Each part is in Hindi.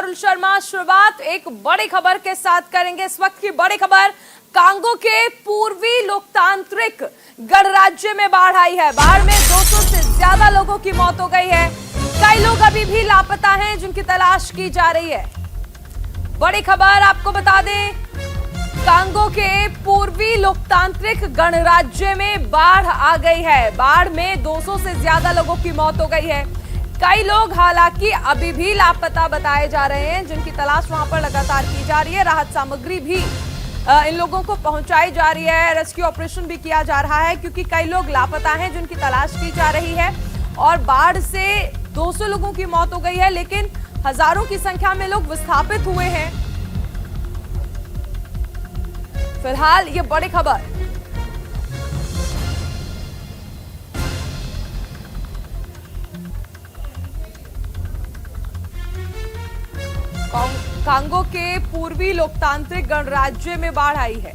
अरुण शर्मा। शुरुआत एक बड़ी खबर के साथ करेंगे। इस वक्त की बड़ी खबर, कांगो के पूर्वी लोकतांत्रिक गणराज्य में बाढ़ आई है। बाढ़ में 200 से ज्यादा लोगों की मौत हो गई है। कई लोग अभी भी लापता हैं, जिनकी तलाश की जा रही है। बड़ी खबर आपको बता दें, कांगो के पूर्वी लोकतांत्रिक गणराज्य में बाढ़ आ गई है। बाढ़ में 200 से ज्यादा लोगों की मौत हो गई है। कई लोग हालांकि अभी भी लापता बताए जा रहे हैं, जिनकी तलाश वहां पर लगातार की जा रही है। राहत सामग्री भी इन लोगों को पहुंचाई जा रही है। रेस्क्यू ऑपरेशन भी किया जा रहा है, क्योंकि कई लोग लापता हैं, जिनकी तलाश की जा रही है। और बाढ़ से 200 लोगों की मौत हो गई है, लेकिन हजारों की संख्या में लोग विस्थापित हुए हैं। फिलहाल ये बड़ी खबर। कांगो के पूर्वी लोकतांत्रिक गणराज्य में बाढ़ आई है।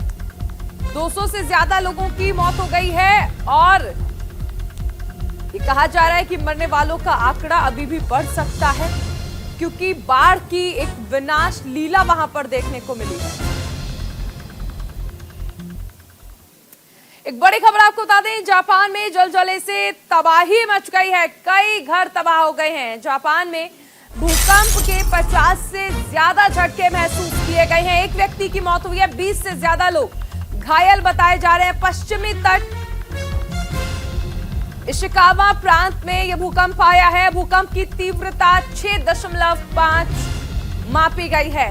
200 से ज्यादा लोगों की मौत हो गई है और ये कहा जा रहा है कि मरने वालों का आंकड़ा अभी भी बढ़ सकता है, क्योंकि बाढ़ की एक विनाश लीला वहां पर देखने को मिली है। एक बड़ी खबर आपको बता दें, जापान में जलजले से तबाही मच गई है। कई घर तबाह हो गए हैं। जापान में भूकंप के 50 से ज्यादा झटके महसूस किए गए हैं। एक व्यक्ति की मौत हुई है, 20 से ज्यादा लोग घायल बताए जा रहे हैं। पश्चिमी तट इशिकावा प्रांत में यह भूकंप आया है। भूकंप की तीव्रता 6.5 मापी गई है।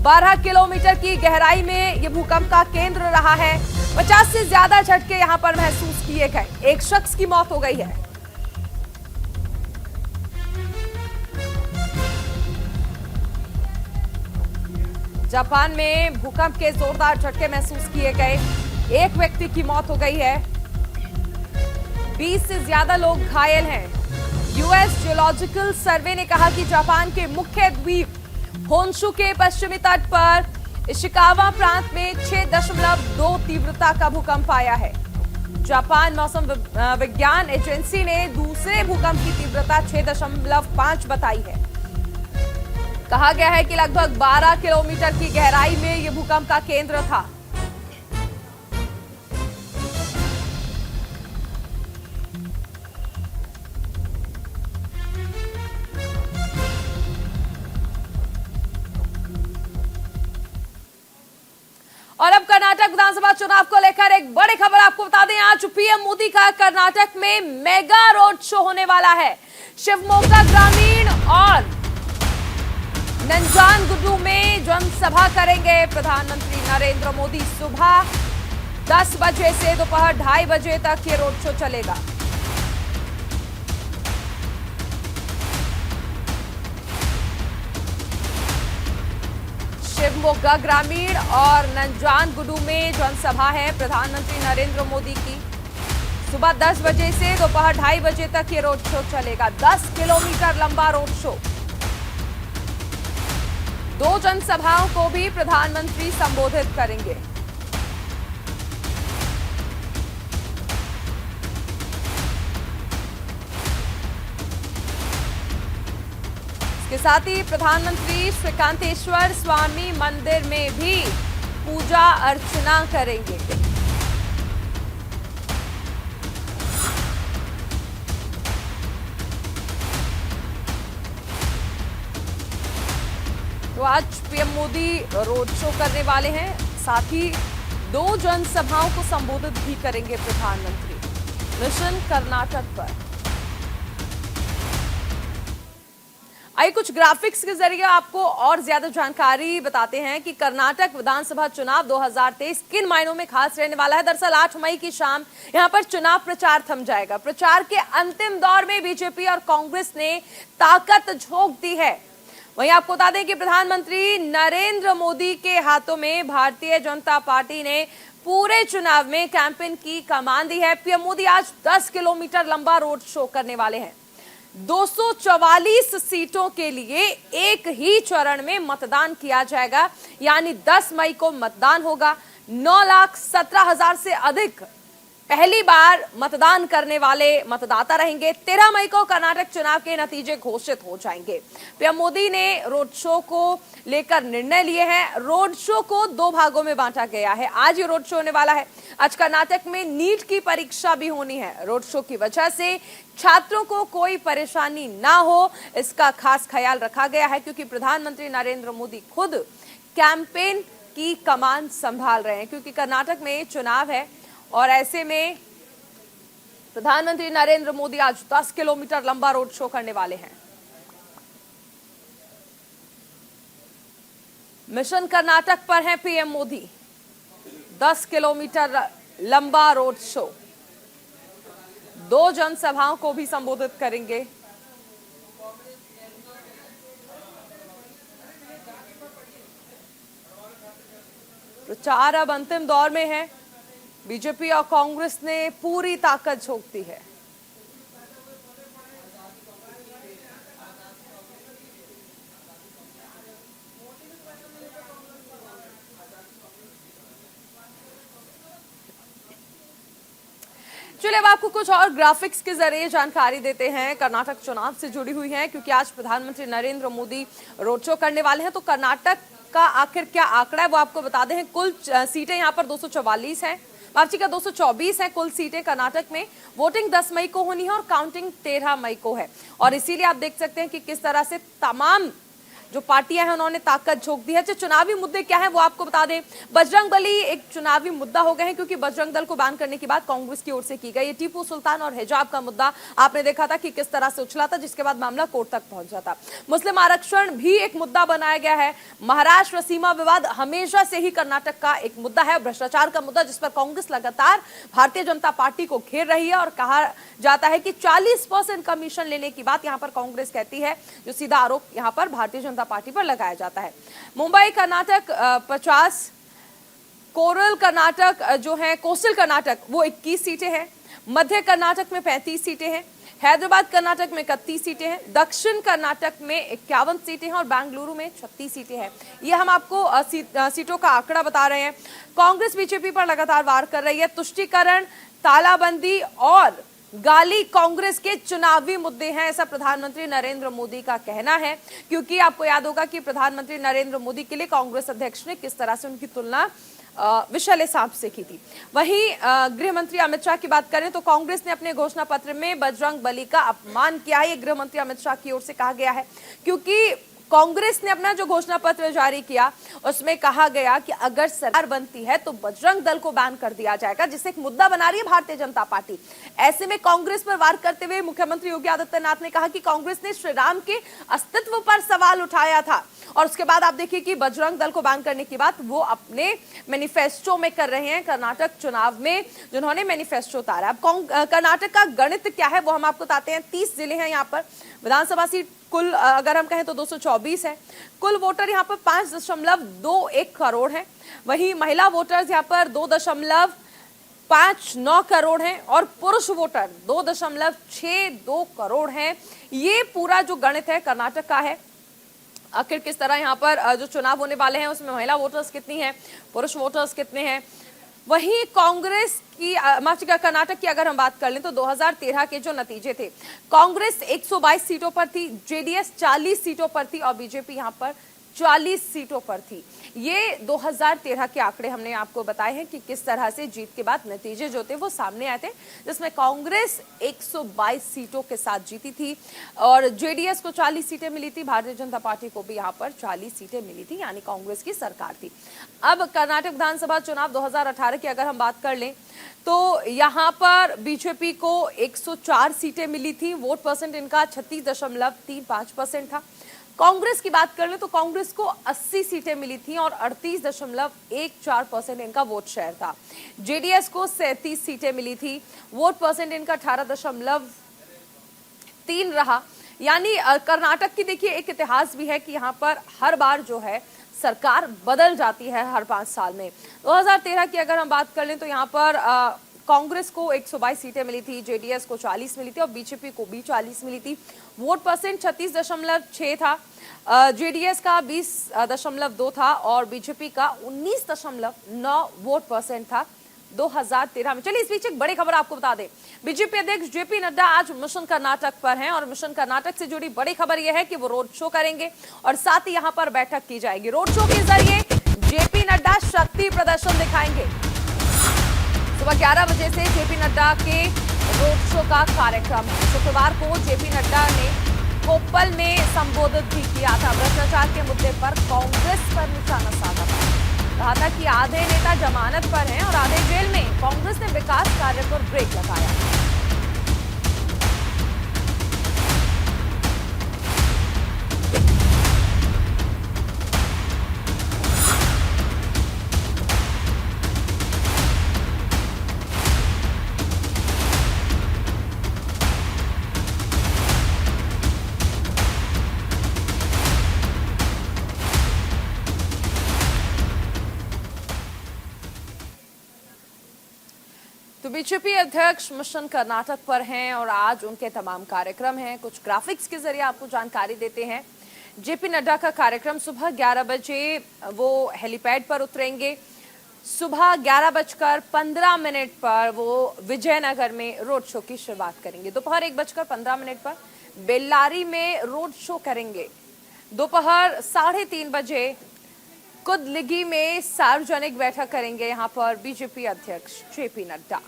12 किलोमीटर की गहराई में यह भूकंप का केंद्र रहा है। 50 से ज्यादा झटके यहां पर महसूस किए गए। एक शख्स की मौत हो गई है। जापान में भूकंप के जोरदार झटके महसूस किए गए। एक व्यक्ति की मौत हो गई है, 20 से ज्यादा लोग घायल हैं। यूएस जियोलॉजिकल सर्वे ने कहा कि जापान के मुख्य द्वीप होन्शु के पश्चिमी तट पर इशिकावा प्रांत में 6.2 तीव्रता का भूकंप आया है। जापान मौसम विज्ञान एजेंसी ने दूसरे भूकंप की तीव्रता 6.5 बताई है। कहा गया है कि लगभग 12 किलोमीटर की गहराई में यह भूकंप का केंद्र था। और अब कर्नाटक विधानसभा चुनाव को लेकर एक बड़ी खबर आपको बता दें। आज पीएम मोदी का कर्नाटक में मेगा रोड शो होने वाला है। शिवमोगा ग्रामीण और नंजानगुडू में जनसभा करेंगे प्रधानमंत्री नरेंद्र मोदी। सुबह 10 बजे से दोपहर 2:30 बजे तक ये रोड शो चलेगा। शिवमोगा ग्रामीण और नंजानगुडू में जनसभा है प्रधानमंत्री नरेंद्र मोदी की। सुबह 10 बजे से दोपहर 2:30 बजे तक ये रोड शो चलेगा। 10 किलोमीटर लंबा रोड शो। 2 जनसभाओं को भी प्रधानमंत्री संबोधित करेंगे। इसके साथ ही प्रधानमंत्री श्रीकांतेश्वर स्वामी मंदिर में भी पूजा अर्चना करेंगे। तो आज पीएम मोदी रोड शो करने वाले हैं, साथ ही 2 जनसभाओं को संबोधित भी करेंगे प्रधानमंत्री। मिशन कर्नाटक पर आइए कुछ ग्राफिक्स के जरिए आपको और ज्यादा जानकारी बताते हैं कि कर्नाटक विधानसभा चुनाव 2023 किन मायनों में खास रहने वाला है। दरअसल 8 मई की शाम यहां पर चुनाव प्रचार थम जाएगा। प्रचार के अंतिम दौर में बीजेपी और कांग्रेस ने ताकत झोंक दी है। वहीं आपको बता दें कि प्रधानमंत्री नरेंद्र मोदी के हाथों में भारतीय जनता पार्टी ने पूरे चुनाव में कैंपेन की कमान दी है। पीएम मोदी आज 10 किलोमीटर लंबा रोड शो करने वाले हैं। 244 सीटों के लिए एक ही चरण में मतदान किया जाएगा, यानी 10 मई को मतदान होगा। 9,17,000 से अधिक पहली बार मतदान करने वाले मतदाता रहेंगे। 13 मई को कर्नाटक चुनाव के नतीजे घोषित हो जाएंगे। पीएम मोदी ने रोड शो को लेकर निर्णय लिए हैं। रोड शो को 2 भागों में बांटा गया है। आज ये रोड शो होने वाला है। आज कर्नाटक में नीट की परीक्षा भी होनी है। रोड शो की वजह से छात्रों को कोई परेशानी ना हो, इसका खास ख्याल रखा गया है, क्योंकि प्रधानमंत्री नरेंद्र मोदी खुद कैंपेन की कमान संभाल रहे हैं, क्योंकि कर्नाटक में चुनाव है और ऐसे में प्रधानमंत्री नरेंद्र मोदी आज 10 किलोमीटर लंबा रोड शो करने वाले हैं। मिशन कर्नाटक पर है पीएम मोदी। 10 किलोमीटर लंबा रोड शो, 2 जनसभाओं को भी संबोधित करेंगे। प्रचार अब अंतिम दौर में है। बीजेपी और कांग्रेस ने पूरी ताकत झोंक दी है। चलिए अब आपको कुछ और ग्राफिक्स के जरिए जानकारी देते हैं कर्नाटक चुनाव से जुड़ी हुई है, क्योंकि आज प्रधानमंत्री नरेंद्र मोदी रोड शो करने वाले हैं। तो कर्नाटक का आखिर क्या आंकड़ा है वो आपको बता दें। कुल सीटें यहां पर 244 हैं, वापसी का 224 है कुल सीटें कर्नाटक में। वोटिंग 10 मई को होनी है और काउंटिंग 13 मई को है। और इसीलिए आप देख सकते हैं कि किस तरह से तमाम जो पार्टियां हैं उन्होंने ताकत झोंक दी है। जो चुनावी मुद्दे क्या हैं वो आपको बता दें। बजरंग बली एक चुनावी मुद्दा हो गए हैं, क्योंकि बजरंग दल को बैन करने की बात कांग्रेस की ओर से की गई। टीपू सुल्तान और हिजाब का मुद्दा आपने देखा था कि किस तरह से उछला था, जिसके बाद मामला कोर्ट तक पहुंचा था। मुस्लिम आरक्षण भी एक मुद्दा बनाया गया है। महाराष्ट्र सीमा विवाद हमेशा से ही कर्नाटक का एक मुद्दा है। भ्रष्टाचार का मुद्दा, जिस पर कांग्रेस लगातार भारतीय जनता पार्टी को घेर रही है और कहा जाता है कि 40% कमीशन लेने की बात यहां पर कांग्रेस कहती है, जो सीधा आरोप यहां पर भारतीय जनता पार्टी पर लगाया जाता है। मुंबई कर्नाटक 50, कोरल कर्नाटक जो है कोस्टल कर्नाटक वो 21 सीटें हैं। मध्य कर्नाटक में 35 सीटें हैं। हैदराबाद कर्नाटक में 31 सीटें हैं। दक्षिण कर्नाटक में 51 सीटें हैं और बेंगलुरु में 36 सीटें हैं। ये हम आपको सीटों का आंकड़ा बता रहे हैं। कांग्रेस बीजेपी पर लगातार वार कर रही है। तुष्टीकरण, तालाबंदी और गाली कांग्रेस के चुनावी मुद्दे हैं, ऐसा प्रधानमंत्री नरेंद्र मोदी का कहना है। क्योंकि आपको याद होगा कि प्रधानमंत्री नरेंद्र मोदी के लिए कांग्रेस अध्यक्ष ने किस तरह से उनकी तुलना विषैले सांप से की थी। वहीं गृह मंत्री अमित शाह की बात करें तो कांग्रेस ने अपने घोषणा पत्र में बजरंग बली का अपमान किया है। ये गृह मंत्री अमित शाह की ओर से कहा गया है, क्योंकि कांग्रेस ने अपना जो घोषणा पत्र जारी किया उसमें कहा गया कि अगर सरकार बनती है तो बजरंग दल को बैन कर दिया जाएगा, जिसे एक मुद्दा बना रही है भारतीय जनता पार्टी। ऐसे में कांग्रेस पर वार करते हुए मुख्यमंत्री योगी आदित्यनाथ ने कहा कि कांग्रेस ने श्री राम के अस्तित्व पर सवाल उठाया था। और उसके बाद आप देखिए कि बजरंग दल को बैन करने की बात वो अपने मैनिफेस्टो में कर रहे हैं। कर्नाटक चुनाव में जिन्होंने मैनिफेस्टो उतारा। अब कर्नाटक का गणित क्या है वो हम आपको बताते हैं। 30 जिले हैं यहाँ पर। विधानसभा सीट कुल अगर हम कहें तो 224 है। कुल वोटर यहाँ पर 5.21 करोड़ है। वहीं महिला वोटर्स यहाँ पर 2.59 करोड़ हैं और पुरुष वोटर 2.62 करोड़ हैं। ये पूरा जो गणित है कर्नाटक का है। आखिर किस तरह यहाँ पर जो चुनाव होने वाले हैं उसमें महिला वोटर्स कितनी हैं, पुरुष वोटर्स कितने हैं। वहीं कांग्रेस की कर्नाटक की अगर हम बात कर लें तो 2013 के जो नतीजे थे, कांग्रेस 122 सीटों पर थी, जेडीएस 40 सीटों पर थी और बीजेपी यहां पर 40 सीटों पर थी। ये 2013 के आंकड़े हमने आपको बताए हैं कि किस तरह से जीत के बाद नतीजे जो थे वो सामने आए थे, जिसमें कांग्रेस 122 सीटों के साथ जीती थी और जेडीएस को 40 सीटें मिली थी। भारतीय जनता पार्टी को भी यहां पर 40 सीटें मिली थी, यानी कांग्रेस की सरकार थी। अब कर्नाटक विधानसभा चुनाव 2018 की अगर हम बात कर लें तो यहां पर बीजेपी को 104 सीटें मिली थी। वोट परसेंट इनका 36.35% था। कांग्रेस की बात कर ले तो कांग्रेस को 80 सीटें मिली थी और 38.14% इनका वोट शेयर था। जेडीएस को 37 सीटें मिली थी। वोट परसेंट इनका 18.3 रहा। यानी कर्नाटक की देखिए एक इतिहास भी है कि यहाँ पर हर बार जो है सरकार बदल जाती है हर 5 साल में। 2013 की अगर हम बात कर लें तो यहाँ पर कांग्रेस को 122 सीटें मिली थी, जेडीएस को 40 मिली थी और बीजेपी को भी 40 मिली थी। वोट परसेंट 36.6 था। जेडीएस का 20.2 था और बीजेपी का 19.9 वोट परसेंट था। 2013 में। चलिए इस बीच एक बड़ी खबर आपको बता दें, बीजेपी अध्यक्ष जेपी नड्डा आज मिशन कर्नाटक पर हैं और मिशन कर्नाटक से जुड़ी बड़ी खबर यह है कि वो रोड शो करेंगे और साथ ही यहां पर बैठक की जाएगी। रोड शो के जरिए जेपी नड्डा शक्ति प्रदर्शन दिखाएंगे। सुबह 11 बजे से जेपी नड्डा के रोड शो का कार्यक्रम है। शुक्रवार को जेपी नड्डा ने कोप्पल में संबोधित भी किया था। भ्रष्टाचार के मुद्दे पर कांग्रेस पर निशाना साधा था। कहा था कि आधे नेता जमानत पर हैं और आधे जेल में। कांग्रेस ने विकास कार्य पर ब्रेक लगाया। तो बीजेपी अध्यक्ष मिशन कर्नाटक पर हैं और आज उनके तमाम कार्यक्रम हैं। कुछ ग्राफिक्स के जरिए आपको जानकारी देते हैं। जेपी नड्डा का कार्यक्रम सुबह 11 बजे वो हेलीपैड पर उतरेंगे। सुबह 11:15 पर वो विजयनगर में रोड शो की शुरुआत करेंगे। दोपहर 1:15 पर बेल्लारी में रोड शो करेंगे। दोपहर 3:30 बजे कुदलिगी में सार्वजनिक बैठक करेंगे यहां पर बीजेपी अध्यक्ष जेपी नड्डा,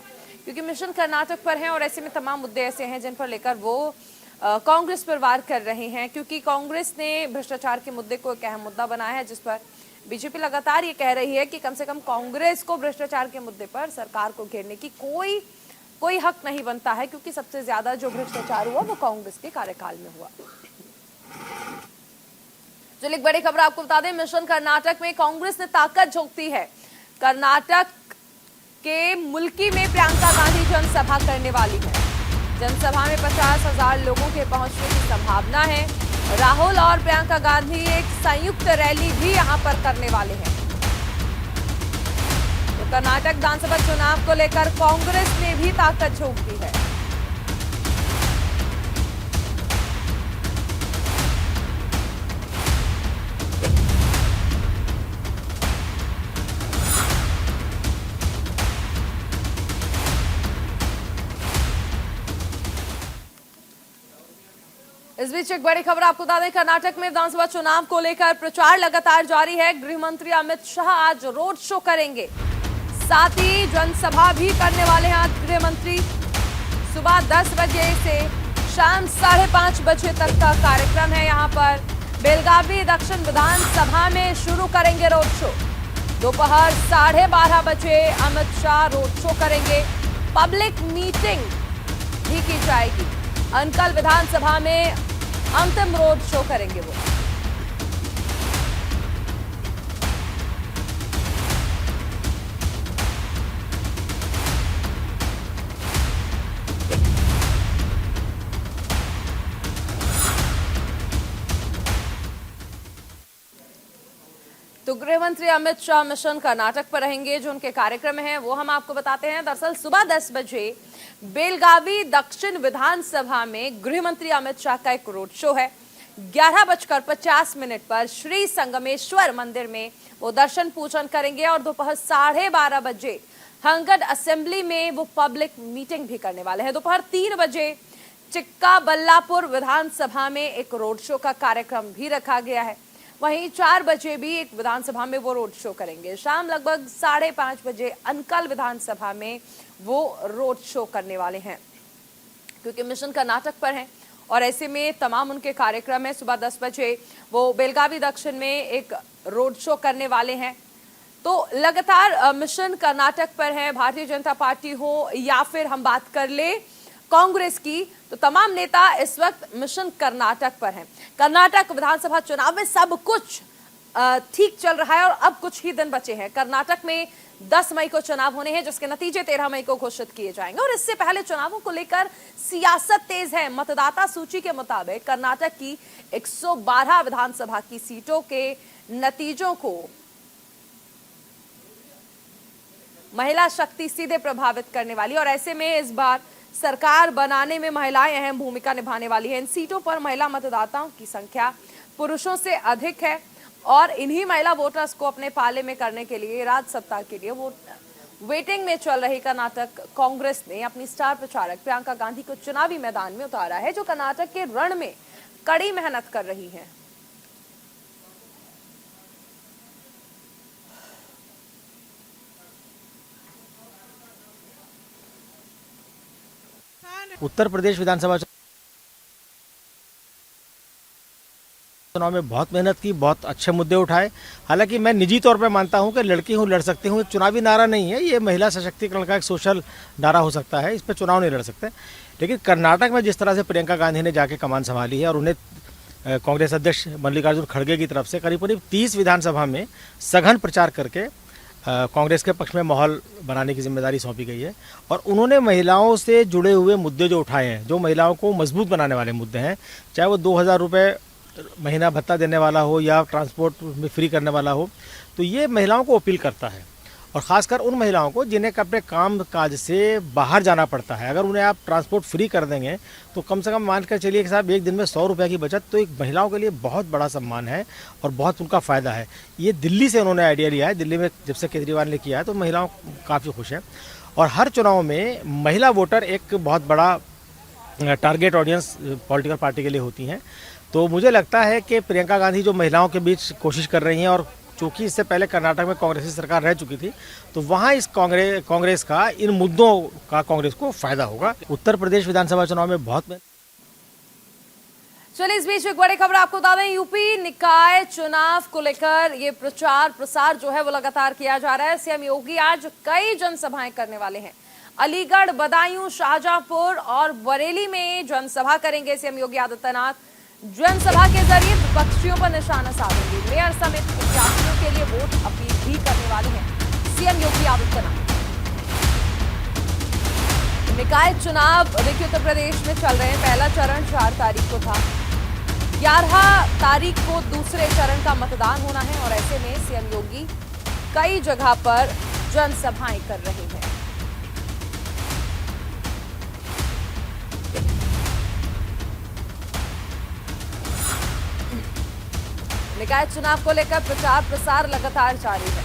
क्योंकि मिशन कर्नाटक पर हैं और ऐसे में तमाम मुद्दे ऐसे हैं जिन पर लेकर वो कांग्रेस पर वार कर रहे हैं, क्योंकि कांग्रेस ने भ्रष्टाचार के मुद्दे को एक अहम मुद्दा बनाया है, जिस पर बीजेपी लगातार ये कह रही है कि कम से कम कांग्रेस को भ्रष्टाचार के मुद्दे पर सरकार को घेरने की कोई हक नहीं बनता है, क्योंकि सबसे ज्यादा जो भ्रष्टाचार हुआ वो कांग्रेस के कार्यकाल में हुआ। चलिए एक बड़ी खबर आपको बता दें, मिशन कर्नाटक में कांग्रेस ने ताकत झोंकती है। कर्नाटक के मुल्की में प्रियंका गांधी जनसभा करने वाली है। जनसभा में 50,000 लोगों के पहुंचने की संभावना है। राहुल और प्रियंका गांधी एक संयुक्त रैली भी यहां पर करने वाले हैं। तो कर्नाटक विधानसभा चुनाव को लेकर कांग्रेस ने भी ताकत झोंक दी है। इस बीच एक बड़ी खबर आपको बता दें, कर्नाटक में विधानसभा चुनाव को लेकर प्रचार लगातार जारी है। गृह मंत्री अमित शाह आज रोड शो करेंगे, साथ ही जनसभा भी करने वाले हैं। आज गृह मंत्री सुबह 10 बजे से शाम 5:30 बजे तक का कार्यक्रम है। यहां पर बेलगावी दक्षिण विधानसभा में शुरू करेंगे रोड शो। दोपहर 12:30 बजे अमित शाह रोड शो करेंगे। पब्लिक मीटिंग भी की जाएगी। अनकल विधानसभा में अंतिम रोड शो करेंगे वो। तो गृह मंत्री अमित शाह मिशन कर्नाटक पर रहेंगे। जो उनके कार्यक्रम हैं वो हम आपको बताते हैं। दरअसल सुबह 10 बजे बेलगावी दक्षिण विधानसभा में गृह मंत्री अमित शाह का एक रोड शो है। 11:50 पर श्री संगमेश्वर मंदिर में वो दर्शन पूजन करेंगे और दोपहर 12:30 बजे हंगड असेंबली में वो पब्लिक मीटिंग भी करने वाले हैं। दोपहर 3 बजे चिक्काबल्लापुर विधानसभा में एक रोड शो का कार्यक्रम भी रखा गया है। वहीं 4 बजे भी एक विधानसभा में वो रोड शो करेंगे। शाम लगभग 5:30 बजे अनकल विधानसभा में वो रोड शो करने वाले हैं, क्योंकि मिशन कर्नाटक पर हैं और ऐसे में तमाम उनके कार्यक्रम है। सुबह 10 बजे वो बेलगावी दक्षिण में एक रोड शो करने वाले हैं। तो लगातार मिशन कर्नाटक पर है। भारतीय जनता पार्टी हो या फिर हम बात कर ले कांग्रेस की, तो तमाम नेता इस वक्त मिशन कर्नाटक पर हैं। कर्नाटक विधानसभा चुनाव में सब कुछ ठीक चल रहा है और अब कुछ ही दिन बचे हैं। कर्नाटक में 10 मई को चुनाव होने हैं, जिसके नतीजे 13 मई को घोषित किए जाएंगे और इससे पहले चुनावों को लेकर सियासत तेज है। मतदाता सूची के मुताबिक कर्नाटक की 112 विधानसभा की सीटों के नतीजों को महिला शक्ति सीधे प्रभावित करने वाली, और ऐसे में इस बार सरकार बनाने में महिलाएं अहम भूमिका निभाने वाली है। इन सीटों पर महिला मतदाताओं की संख्या पुरुषों से अधिक है और इन्हीं महिला वोटर्स को अपने पाले में करने के लिए, राज सत्ता के लिए वेटिंग में चल रही कर्नाटक कांग्रेस ने अपनी स्टार प्रचारक प्रियंका गांधी को चुनावी मैदान में उतारा है, जो कर्नाटक के रण में कड़ी मेहनत कर रही हैं। उत्तर प्रदेश विधानसभा चुनाव में बहुत मेहनत की, बहुत अच्छे मुद्दे उठाए। हालांकि मैं निजी तौर पे मानता हूं कि लड़की हूं, लड़ सकती हूं। चुनावी नारा नहीं है, ये महिला सशक्तिकरण का एक सोशल नारा हो सकता है, इस पर चुनाव नहीं लड़ सकते। लेकिन कर्नाटक में जिस तरह से प्रियंका गांधी ने जाके कमान संभाली है और उन्हें कांग्रेस अध्यक्ष मल्लिकार्जुन खड़गे की तरफ से करीब करीब 30 विधानसभा में सघन प्रचार करके कांग्रेस के पक्ष में माहौल बनाने की जिम्मेदारी सौंपी गई है। और उन्होंने महिलाओं से जुड़े हुए मुद्दे जो उठाए हैं, जो महिलाओं को मजबूत बनाने वाले मुद्दे हैं, चाहे वो 2000 रुपये महीना भत्ता देने वाला हो या ट्रांसपोर्ट में फ्री करने वाला हो, तो ये महिलाओं को अपील करता है। और ख़ासकर उन महिलाओं को जिन्हें अपने काम काज से बाहर जाना पड़ता है, अगर उन्हें आप ट्रांसपोर्ट फ्री कर देंगे तो कम से कम मान कर चलिए कि साहब एक दिन में 100 रुपये की बचत, तो एक महिलाओं के लिए बहुत बड़ा सम्मान है और बहुत उनका फ़ायदा है। ये दिल्ली से उन्होंने आइडिया लिया है, दिल्ली में जब से केजरीवाल ने किया है तो महिलाओं काफ़ी खुश हैं। और हर चुनाव में महिला वोटर एक बहुत बड़ा टारगेट ऑडियंस पॉलिटिकल पार्टी के लिए होती हैं। तो मुझे लगता है कि प्रियंका गांधी जो महिलाओं के बीच कोशिश कर रही हैं, और चूँकि इससे पहले कर्नाटक में कांग्रेस की सरकार रह चुकी थी, तो वहाँ इस कांग्रेस का इन मुद्दों का कांग्रेस को फायदा होगा। उत्तर प्रदेश विधानसभा चुनाव में बहुत चलिए, इस बीच एक बड़ी खबर आपको बता दें। यूपी निकाय चुनाव को लेकर ये प्रचार प्रसार जो है वो लगातार किया जा रहा है। सीएम योगी आज कई जनसभाएं करने वाले हैं। अलीगढ़, बदायूं, शाहजहांपुर और बरेली में जनसभा करेंगे सीएम योगी आदित्यनाथ। जनसभा के जरिए विपक्षियों पर निशाना साधेंगे। मेयर समेत प्रत्याशियों के लिए वोट अपील भी करने वाले हैं सीएम योगी आदित्यनाथ। निकाय चुनाव देखिए उत्तर प्रदेश में चल रहे हैं। पहला चरण 4 तारीख को था, 11 तारीख को दूसरे चरण का मतदान होना है। और ऐसे में सीएम योगी कई जगह पर जनसभाएं कर रहे हैं। निकाय चुनाव को लेकर प्रचार प्रसार लगातार जारी है।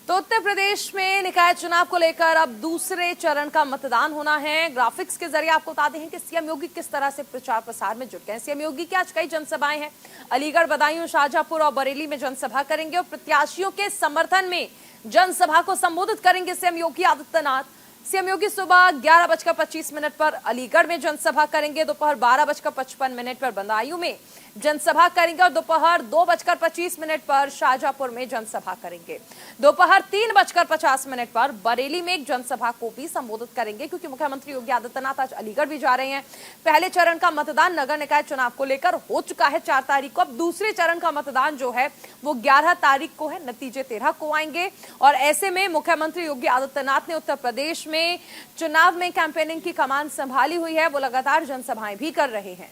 तो उत्तर प्रदेश में निकाय चुनाव को लेकर अब दूसरे चरण का मतदान होना है। ग्राफिक्स के जरिए आपको बताते हैं कि सीएम योगी किस तरह से प्रचार प्रसार में जुट गए हैं। सीएम योगी की आज कई जनसभाएं हैं। अलीगढ़, बदायूं, शाहजहांपुर और बरेली में जनसभा करेंगे और प्रत्याशियों के समर्थन में जनसभा को संबोधित करेंगे सीएम योगी आदित्यनाथ। सीएम योगी सुबह 11:25 पर अलीगढ़ में जनसभा करेंगे, दोपहर 12:55 पर बदायूं में जनसभा करेंगे और दोपहर 2:25 पर शाहजहांपुर में जनसभा करेंगे। दोपहर 3:50 पर बरेली में एक जनसभा को भी संबोधित करेंगे, क्योंकि मुख्यमंत्री योगी आदित्यनाथ आज अलीगढ़ भी जा रहे हैं। पहले चरण का मतदान नगर निकाय चुनाव को लेकर हो चुका है 4 तारीख को। अब दूसरे चरण का मतदान जो है वो 11 तारीख को है, नतीजे 13 को आएंगे। और ऐसे में मुख्यमंत्री योगी आदित्यनाथ ने उत्तर प्रदेश में चुनाव में कैंपेनिंग की कमान संभाली हुई है। वो लगातार जनसभाएं भी कर रहे हैं।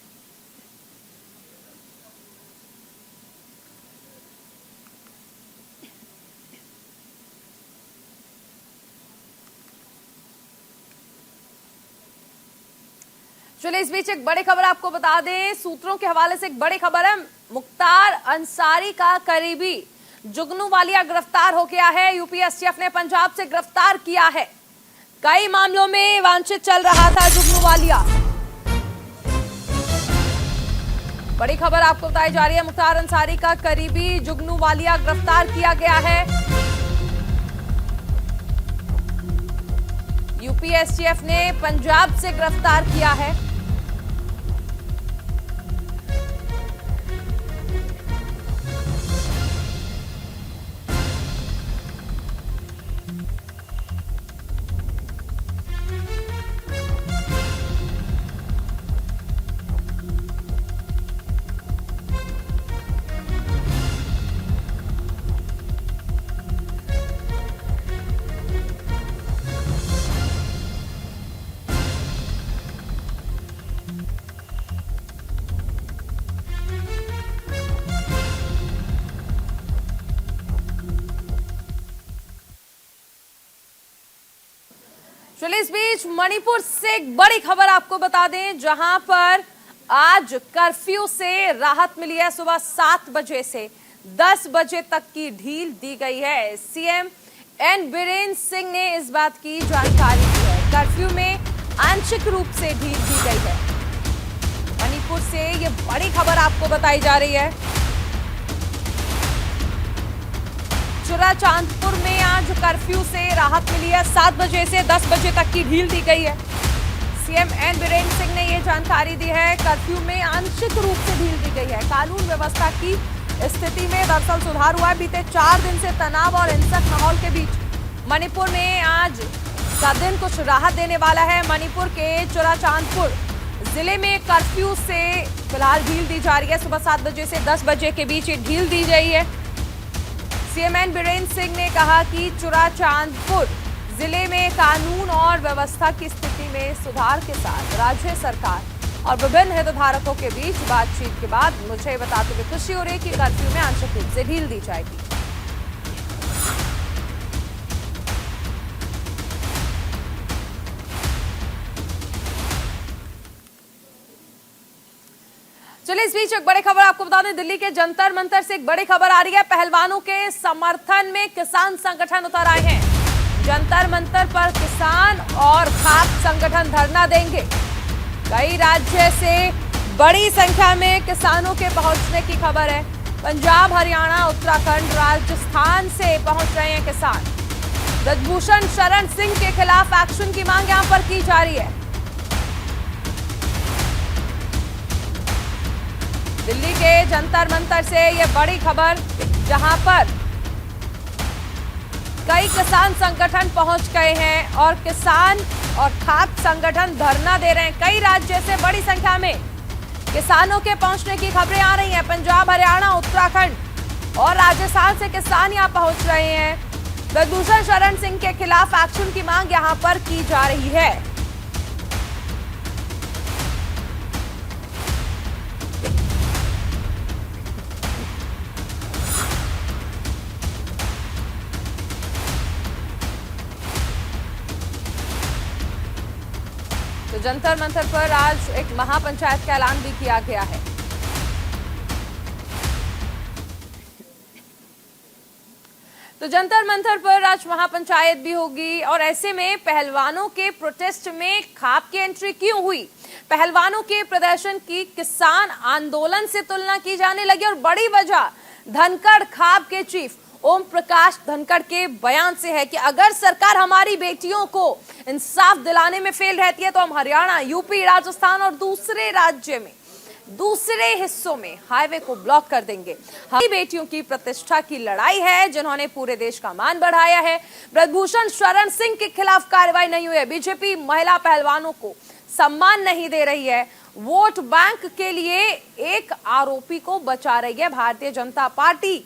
चलिए, इस बीच एक बड़ी खबर आपको बता दें। सूत्रों के हवाले से एक बड़ी खबर है। मुख्तार अंसारी का करीबी जुगनू वालिया गिरफ्तार हो गया है। यूपी एसटीएफ ने पंजाब से गिरफ्तार किया है। कई मामलों में वांछित चल रहा था जुगनू वालिया। बड़ी खबर आपको बताई जा रही है। मुख्तार अंसारी का करीबी जुगनू वालिया गिरफ्तार किया गया है। यूपी एसटीएफ ने पंजाब से गिरफ्तार किया है। चलिए, इस बीच मणिपुर से एक बड़ी खबर आपको बता दें, जहां पर आज कर्फ्यू से राहत मिली है। सुबह 7 बजे से 10 बजे तक की ढील दी गई है। सीएम एन बीरेन सिंह ने इस बात की जानकारी दी है। कर्फ्यू में आंशिक रूप से ढील दी गई है। मणिपुर से ये बड़ी खबर आपको बताई जा रही है। चुराचांदपुर में आज कर्फ्यू से राहत मिली है। 7 बजे से 10 बजे तक की ढील दी गई है। सीएम एन बीरेन सिंह ने ये जानकारी दी है। कर्फ्यू में आंशिक रूप से ढील दी गई है। कानून व्यवस्था की स्थिति में दरअसल सुधार हुआ है। बीते 4 दिन से तनाव और हिंसक माहौल के बीच मणिपुर में आज का दिन कुछ राहत देने वाला है। मणिपुर के चुराचांदपुर जिले में कर्फ्यू से फिलहाल ढील दी जा रही है। सुबह 7 बजे से 10 बजे के बीच ये ढील दी गई है। सीएम एन बीरेन सिंह ने कहा कि चुराचांदपुर जिले में कानून और व्यवस्था की स्थिति में सुधार के साथ राज्य सरकार और विभिन्न हितधारकों के बीच बातचीत के बाद मुझे बताते हुए खुशी हो रही है कि कर्फ्यू में आंशिक रूप से ढील दी जाएगी। चलिए इस बीच एक बड़ी खबर आपको बता दें। दिल्ली के जंतर मंतर से एक बड़ी खबर आ रही है। पहलवानों के समर्थन में किसान संगठन उतर आए हैं। जंतर मंतर पर किसान और खाप संगठन धरना देंगे। कई राज्य से बड़ी संख्या में किसानों के पहुंचने की खबर है। पंजाब, हरियाणा, उत्तराखंड, राजस्थान से पहुंच रहे हैं किसान। ब्रजभूषण शरण सिंह के खिलाफ एक्शन की मांग यहां पर की जा रही है। दिल्ली के जंतर मंतर से यह बड़ी खबर, जहां पर कई किसान संगठन पहुंच गए हैं और किसान और खाप संगठन धरना दे रहे हैं। कई राज्य से बड़ी संख्या में किसानों के पहुंचने की खबरें आ रही हैं। पंजाब, हरियाणा, उत्तराखंड और राजस्थान से किसान यहां पहुंच रहे हैं। ब्रजभूषण शरण सिंह के खिलाफ एक्शन की मांग यहां पर की जा रही है। तो जंतर मंतर पर आज एक महापंचायत का ऐलान भी किया गया है। तो जंतर मंतर पर आज महापंचायत भी होगी और ऐसे में पहलवानों के प्रोटेस्ट में खाप की एंट्री क्यों हुई? पहलवानों के प्रदर्शन की किसान आंदोलन से तुलना की जाने लगी और बड़ी वजह धनखड़ खाप के चीफ ओम प्रकाश धनखड़ के बयान से है कि अगर सरकार हमारी बेटियों को इंसाफ दिलाने में फेल रहती है तो हम हरियाणा, यूपी, राजस्थान और दूसरे राज्य में दूसरे हिस्सों में हाईवे को ब्लॉक कर देंगे। हमारी बेटियों की प्रतिष्ठा की लड़ाई है, जिन्होंने पूरे देश का मान बढ़ाया है। ब्रजभूषण शरण सिंह के खिलाफ कार्रवाई नहीं हुई है। बीजेपी महिला पहलवानों को सम्मान नहीं दे रही है। वोट बैंक के लिए एक आरोपी को बचा रही है भारतीय जनता पार्टी।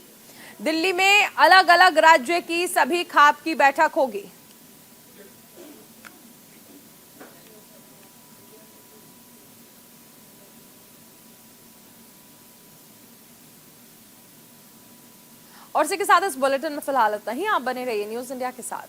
दिल्ली में अलग अलग राज्य की सभी खाप की बैठक होगी। और इसी के साथ इस बुलेटिन में फिलहाल इतना ही। आप बने रहिए न्यूज इंडिया के साथ।